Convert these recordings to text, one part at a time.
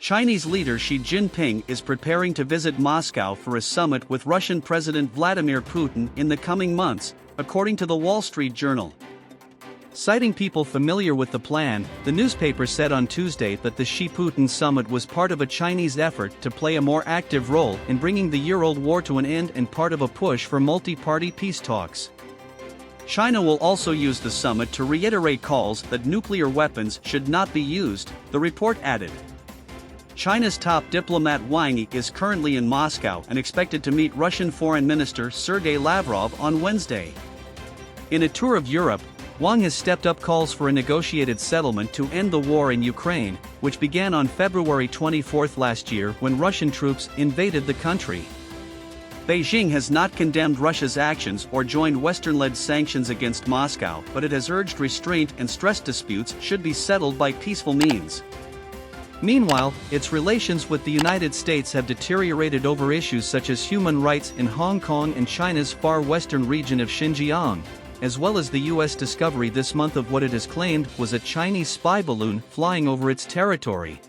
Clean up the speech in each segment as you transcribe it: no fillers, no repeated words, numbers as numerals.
Chinese leader Xi Jinping is preparing to visit Moscow for a summit with Russian President Vladimir Putin in the coming months, according to the Wall Street Journal. Citing people familiar with the plan, the newspaper said on Tuesday that the Xi-Putin summit was part of a Chinese effort to play a more active role in bringing the year-old war to an end and part of a push for multi-party peace talks. China will also use the summit to reiterate calls that nuclear weapons should not be used, the report added. China's top diplomat Wang Yi is currently in Moscow and expected to meet Russian Foreign Minister Sergey Lavrov on Wednesday. In a tour of Europe, Wang has stepped up calls for a negotiated settlement to end the war in Ukraine, which began on February 24 last year when Russian troops invaded the country. Beijing has not condemned Russia's actions or joined Western-led sanctions against Moscow, but it has urged restraint and stressed disputes should be settled by peaceful means. Meanwhile, its relations with the United States have deteriorated over issues such as human rights in Hong Kong and China's far western region of Xinjiang, as well as the U.S. discovery this month of what it has claimed was a Chinese spy balloon flying over its territory.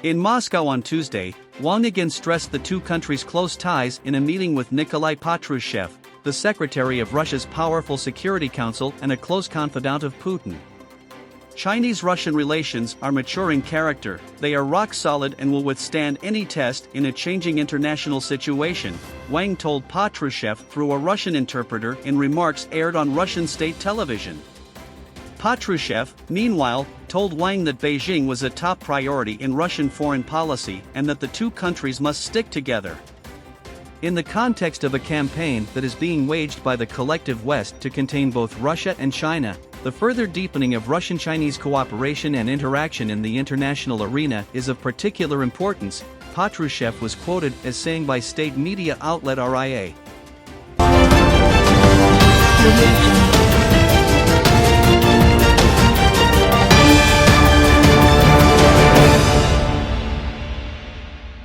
In Moscow on Tuesday, Wang again stressed the two countries' close ties in a meeting with Nikolai Patrushev, the secretary of Russia's powerful Security Council and a close confidant of Putin. Chinese-Russian relations are mature in character, they are rock solid and will withstand any test in a changing international situation, Wang told Patrushev through a Russian interpreter in remarks aired on Russian state television. Patrushev, meanwhile, told Wang that Beijing was a top priority in Russian foreign policy and that the two countries must stick together. In the context of a campaign that is being waged by the collective West to contain both Russia and China, the further deepening of Russian-Chinese cooperation and interaction in the international arena is of particular importance, Patrushev was quoted as saying by state media outlet RIA.